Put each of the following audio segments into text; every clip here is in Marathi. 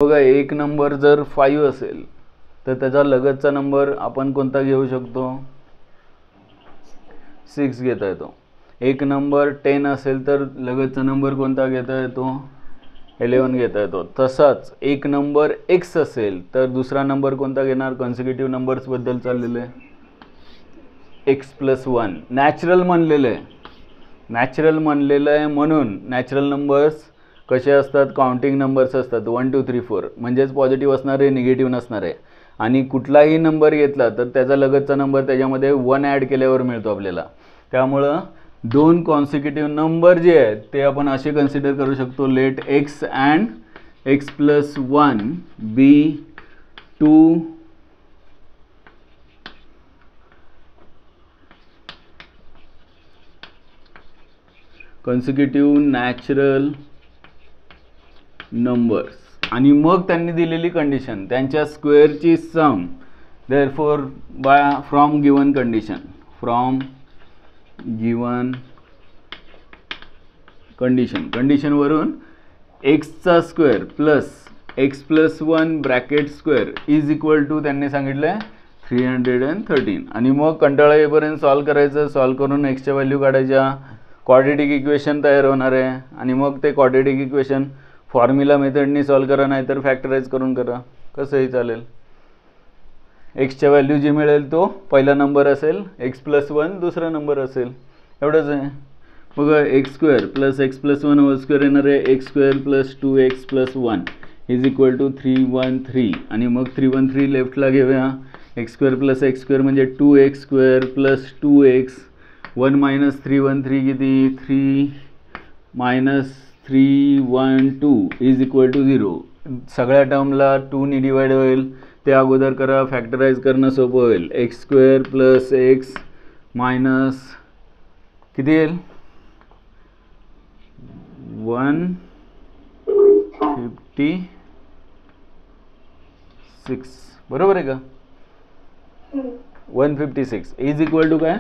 बघा, एक नंबर जर 5 असेल तर त्याचा लगतचा नंबर आपण कोणता घेऊ शकतो? 6 घेता येतो. एक नंबर 10 असेल तर लगतचा नंबर कोणता घेता येतो? 11 घेता येतो. तसाच एक नंबर x असेल तर दुसरा नंबर कोणता घेणार? कॉन्सिक्युटिव्ह नंबर्स बद्दल चाललेलं आहे, x+1 नॅचरल म्हणलेलं आहे. नॅचरल म्हणलेलं आहे म्हणून नॅचरल नंबर्स कसे असतात? काउंटिंग नंबर्स असतात. 1 2 3 4 म्हणजेच पॉझिटिव्ह असणार आहे, निगेटिव्ह नसणार आहे. आणि कुठलाही नंबर घेतला तर त्याचा लगतचा नंबर त्याच्यामध्ये 1 ॲड केल्यावर मिळतो आपल्याला. त्यामुळं दोन कॉन्सिक्युटिव्ह नंबर जे आहेत ते आपण असे कन्सिडर करू शकतो, let x and x+1 be 2 consecutive natural numbers. आणि मग त्यांनी दिलेली कंडिशन त्यांच्या स्क्वेअरची sum, therefore by from given condition वरून एक्सचा square plus x+1 bracket square is equal to त्यांनी सांगितलं 313. आणि मग कंटाळा येईपर्यंत सॉल्व करायचं. सॉल्व करून एक्सच्या व्हॅल्यू काढायच्या, क्वाड्रेटिक इक्वेशन तयार होणार आहे. आणि मग ते क्वाड्रेटिक इक्वेशन फॉर्म्युला मेथडनी सॉल्व करा, नाहीतर फॅक्टराइज करून करा, कसंही चालेल. एक्सच्या व्हॅल्यू जी मिळेल तो पहिला नंबर असेल, x+1 दुसरा नंबर असेल, एवढंच आहे. मग x² plus x+1 hole square येणार आहे, x² plus 2x+1 is equal to 313. आणि मग 313 लेफ्टला घेऊया. x² प्लस x² म्हणजे 2x² प्लस 2x. 1 मायनस 313 किती? 3 मायनस 312 इज इक्वल टू 0. सगळ्या टर्मला 2 ने डिवाइड होईल, ते अगोदर करा. फॅक्टराइज करणं सोपं होईल. x² प्लस x मायनस किती येईल? 156. बरोबर आहे का? 156 इज इक्वल टू काय?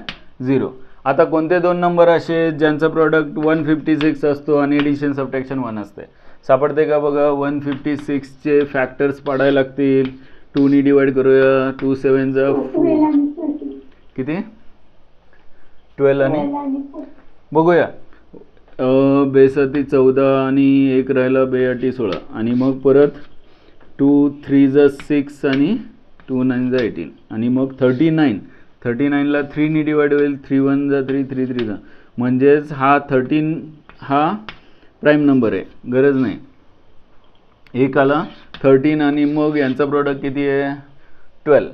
0. आता कोणते दोन नंबर असे ज्यांचा प्रॉडक्ट 156 असतो आणि एडिशन सबट्रॅक्शन 1 असते? सापडते का? बघा, 156चे फॅक्टर्स पाडायला लागतील. 2 ने डिवाइड करूया. 2 7 जा 4 किती? 12 आणि बघूया, बेसती 14 आणि 1 राहिला, बेआटी 16. आणि मग परत 2 3 जा 6 आणि 2 9 जा 18. आणि मग 39ला 3 ने डिवाइड होईल. 3 1 जा 3 3 3 जा, म्हणजेच हा 13 हा प्राईम नंबर आहे, गरज नाही. एक आला 13 आणि मग यांचा प्रॉडक्ट किती आहे? 12.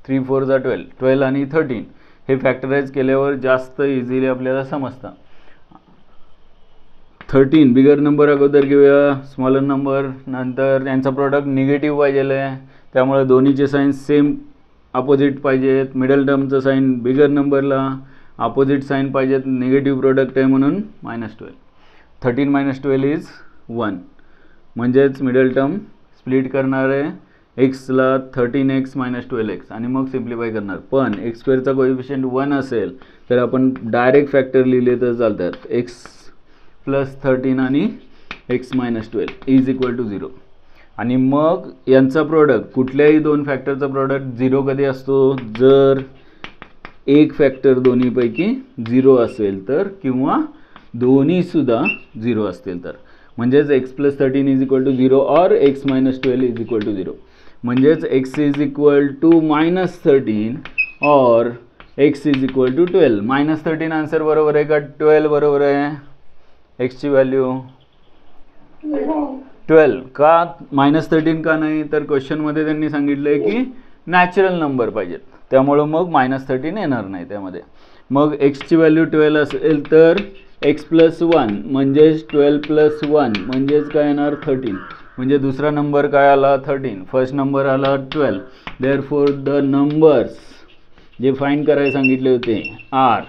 3 4 जा 12. 12 आणि 13 हे फॅक्टराइज केल्यावर जास्त इझिली आपल्याला समजतं. 13 बिगर नंबर अगोदर घेऊया, स्मॉलर नंबर नंतर. यांचा प्रॉडक्ट निगेटिव्ह पाहिजे आहे, त्यामुळे दोन्हीचे साईन सेम अपोजिट पाहिजेत. मिडल टर्मचं साईन बिगर नंबरला अपोजिट साईन पाहिजेत, निगेटिव्ह प्रोडक्ट आहे म्हणून -12. 13 - 12 इज 1. म्हणजेच मिडल टर्म स्प्लिट करणार आहे एक्सला 13x - 12x आणि मग सिम्प्लिफाय करणार. पण x² चा कोएफिशियंट 1 असेल तर आपण डायरेक्ट फॅक्टर लिहिले तर चालतात. x+13 आणि x - 12 इज इक्वल टू 0. आणि मग यांचा प्रोडक्ट, कुठल्याही दोन फॅक्टरचा प्रोडक्ट 0 कधी असतो? जर एक फॅक्टर दोन्हीपैकी 0 असेल तर, किंवा दोन्हीसुद्धा 0 असतील तर. म्हणजेच x+13 इज इक्वल टू 0 और x - 12 इज इक्वल टू 0. म्हणजेच x इज इक्वल टू -13 और x is equal to 12. -13 answer बरोबर आहे का? 12 बरोबर आहे. एक्सची व्हॅल्यू 12 का? -13 का नाही? तर क्वेश्चनमध्ये त्यांनी सांगितलं आहे की नॅचरल नंबर पाहिजेत, त्यामुळं मग -13 येणार नाही त्यामध्ये. मग एक्सची व्हॅल्यू 12 असेल तर x+1 म्हणजेच 12 + 1 म्हणजेच काय येणार? 13. म्हणजे दुसरा नंबर काय आला? 13. फर्स्ट नंबर आला 12. देअरफॉर द नंबर्स जे फाइंड करायला सांगितले होते are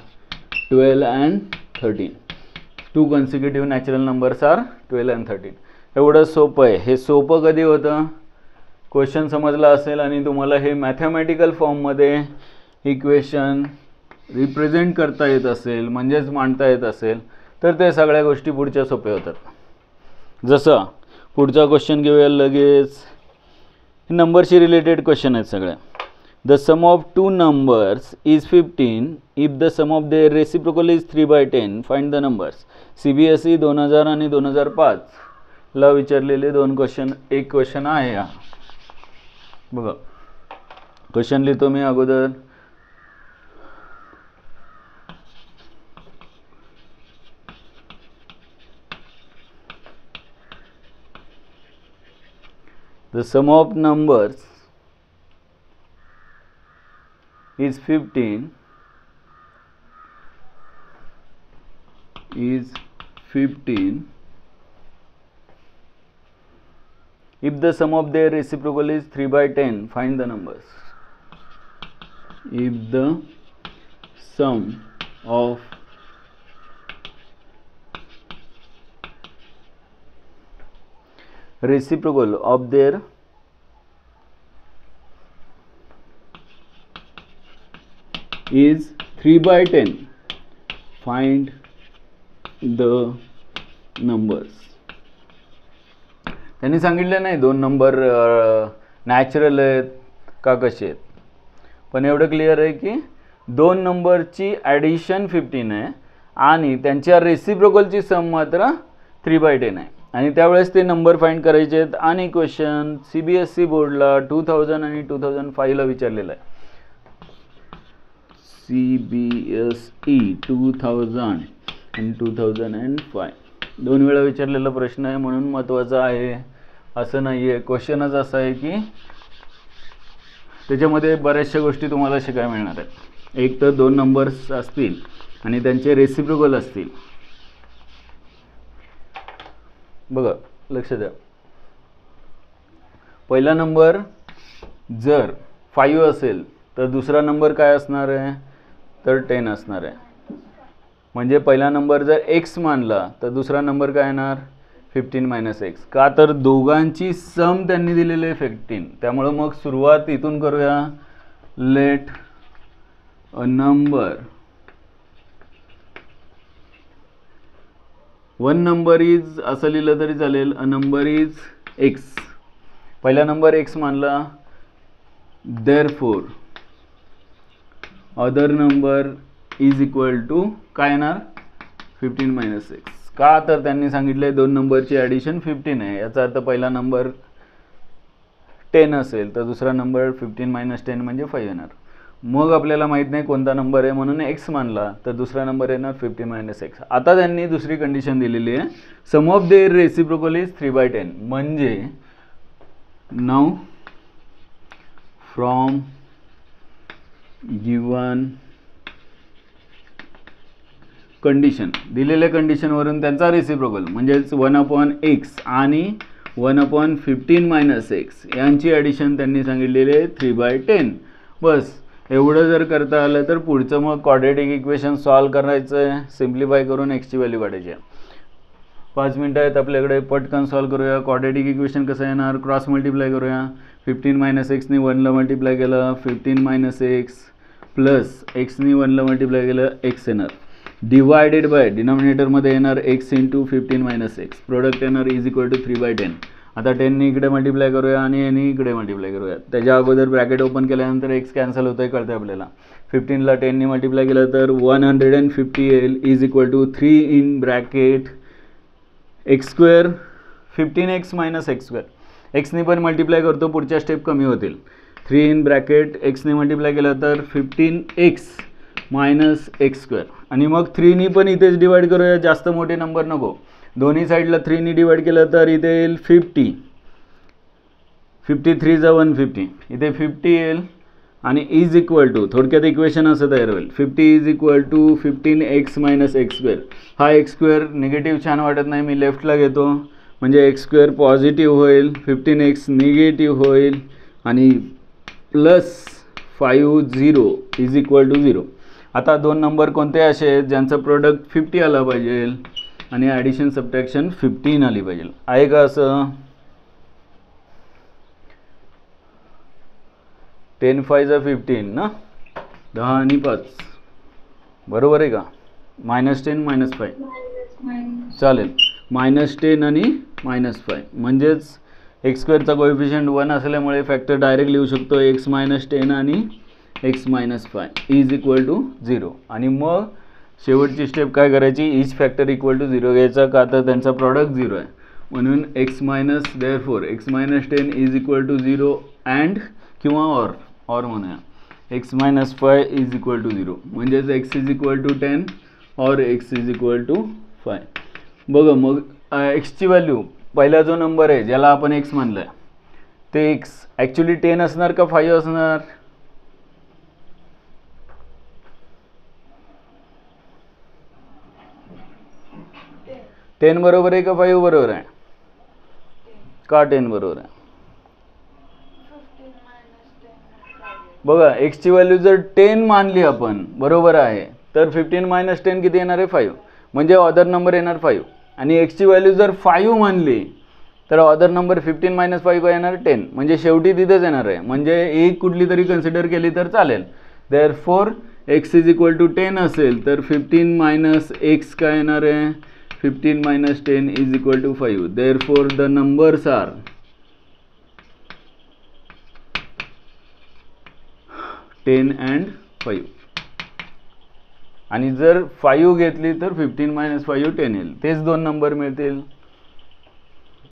12 and 13. 2 consecutive natural numbers are 12 and 13. एवढं सोपं आहे. हे सोपं कधी होतं? क्वेश्चन समजला असेल आणि तुम्हाला हे मॅथमॅटिकल फॉर्ममध्ये इक्वेशन रिप्रेझेंट करता येत असेल, म्हणजेच मांडता येत असेल, तर ते सगळ्या गोष्टी पुढच्या सोप्या होतात. जसं पुढचा क्वेश्चन घेऊया लगेच. नंबरशी रिलेटेड क्वेश्चन आहेत सगळ्या. The sum of two numbers is 15 if the sum of their reciprocal is 3/10 find the numbers. CBSE 2000 आणि 2005 ला विचारलेले दोन क्वेश्चन. एक क्वेश्चन आहे हा बघा. क्वेश्चन लिहितो मी अगोदर. The sum of numbers is 15 if the sum of their reciprocal is 3/10 find the numbers. If the sum of reciprocal of their is 3/10 find the numbers. त्यांनी सांगितलं नाही दोन नंबर नॅचरल आहेत का कसे आहेत, पण एवढं क्लिअर आहे की दोन नंबरची ॲडिशन 15 आहे आणि त्यांच्या रेसिप्रोकलची सम मात्र 3/10 आहे आणि त्यावेळेस ते नंबर फाइंड करायचे आहेत. आणि क्वेश्चन CBSE बोर्डला 2000 आणि 2005 ला विचारलेला आहे. CBSE 2000 आणि 2005 दोन वेळा विचारलेला प्रश्न आहे म्हणून महत्त्वाचा आहे असं नाही आहे. क्वेश्चनच असा आहे की त्याच्यामध्ये बऱ्याचशा गोष्टी तुम्हाला शिकायला मिळणार आहेत. एक तर दोन नंबर्स असतील आणि त्यांचे रेसिप्रोकल असतील. बघा लक्ष द्या. पहिला नंबर जर 5 असेल तर दुसरा नंबर काय असणार आहे तर 10 असणार आहे. म्हणजे पहिला नंबर जर x मानला तर दुसरा नंबर काय येणार 15 - x. का तर दोघांची सम त्यांनी दिलेले 15. त्यामुळे मग सुरुवात इथून करूया. Let a number one number is असं लिहिलं तरी चालेल. A number is x. पहिला नंबर x मानला. Therefore other number is equal to काय येणार 15 - x. का तर त्यांनी सांगितले दोन नंबरची ॲडिशन 15 आहे. याचा अर्थ पहिला नंबर 10 असेल तर दुसरा नंबर 15 - 10 म्हणजे 5 येणार. मग आपल्याला माहीत नाही कोणता नंबर आहे म्हणून x मानला तर दुसरा नंबर येणार 15 - x. आता त्यांनी दुसरी कंडिशन दिलेली आहे. सम ऑफ देअर रेसिप्रोकल इज 3/10. म्हणजे नाउ फ्रॉम गिवन कंडिशन दिलेल्या कंडिशनवरून त्यांचा रेसिप्रोकल म्हणजेच 1/x आणि 1/15 - x यांची ॲडिशन त्यांनी सांगितलेली आहे 3/10. बस एवढं जर करता आलं तर पुढचं मग क्वाड्रॅटिक इक्वेशन सॉल्व करायचं आहे. सिम्प्लिफाय करून एक्सची व्हॅल्यू काढायची आहे. 5 मिनटं आहेत आपल्याकडे. पटकन सॉल्व करूया. क्वाड्रॅटिक इक्वेशन कसं येणार क्रॉस मल्टिप्लाय करूया. 15 - x ने 1 ला मल्टिप्लाय केलं 15 - x प्लस x ने 1 ला मल्टिप्लाय केलं x येणार. डिवायडेड बाय डिनॉमिनेटरमध्ये येणार x × 15 - x. प्रोडक्ट येणार इज इक्वल टू 3/10. आता 10 ने इकडे मल्टिप्लाय करूया आणि याने इकडे मल्टिप्लाय करूया. त्याच्या अगोदर ब्रॅकेट ओपन केल्यानंतर x कॅन्सल होतं आहे कळतं आपल्याला. 15 ला 10 ने मल्टिप्लाय केलं तर 150 येईल is equal to 3 × x². 15x - x². x ने पण मल्टिप्लाय करतो पुढच्या स्टेप कमी होतील. 3 × x ने मल्टिप्लाय केलं तर 15x - x² आणि मग 3 ने पण इथेच डिवाइड करूया. जास्त मोठे नंबर नको. दोन्ही साईडला 3 ने डिवाइड केलं तर इथे येईल 50. 53 × 150 इथे 50 येईल आणि इज इक्वल टू थोडक्यात इक्वेशन असं तयार होईल. 50 is equal to 15x - x². हा x² निगेटिव्ह छान वाटत नाही. मी लेफ्टला घेतो म्हणजे x² पॉझिटिव्ह होईल 15x निगेटिव्ह होईल आणि प्लस 50 इज इक्वल टू 0. आता दोन नंबर कोणते असे आहेत ज्यांचं प्रोडक्ट 50 आला पाहिजे आणि ॲडिशन सबट्रॅक्शन 15 आली पाहिजे. आहे का असं? 10 × 5 = 15 ना. 10 आणि 5 बरोबर आहे का? -10 - 5 चालेल. -10 आणि -5 म्हणजेच एक्स स्क्वेअरचा कोएफिशियंट 1 असल्यामुळे फॅक्टर डायरेक्ट लिहू शकतो x - 10 आणि x - 5 इज इक्वल टू 0. आणि मग शेवटची स्टेप काय करायची, इच फॅक्टर इक्वल टू 0 घ्यायचा, का तर त्यांचा प्रॉडक्ट 0 आहे म्हणून therefore x - 10 is equal to 0 and किंवा ऑर म्हणूया x - 5 इज इक्वल टू 0 म्हणजेच x इज इक्वल टू 10 और x इज इक्वल टू 5. बघा मग एक्सची व्हॅल्यू पहिला जो नंबर आहे ज्याला आपण x मानलं आहे ते x ॲक्च्युली 10 असणार का 5 असणार, टेन बरोबर आहे का 5 बरोबर आहे, का 10 बरोबर आहे. बघा एक्सची व्हॅल्यू जर 10 मानली आपण बरोबर आहे तर 15 - 10 किती येणार आहे 5 म्हणजे ऑदर नंबर येणार 5. आणि एक्सची व्हॅल्यू जर 5 मानली तर ऑदर नंबर 15 - 5 काय येणार 10 म्हणजे शेवटी तिथेच येणार आहे म्हणजे एक कुठली तरी कन्सिडर केली तर चालेल. Therefore x is equal to 10 असेल तर 15 - x काय येणार आहे 15 - 10 is equal to 5. Therefore the numbers are 10 and 5 आणि जर 5 घेतली तर 15 - 5 10 येईल, तेच दोन नंबर मिळतील.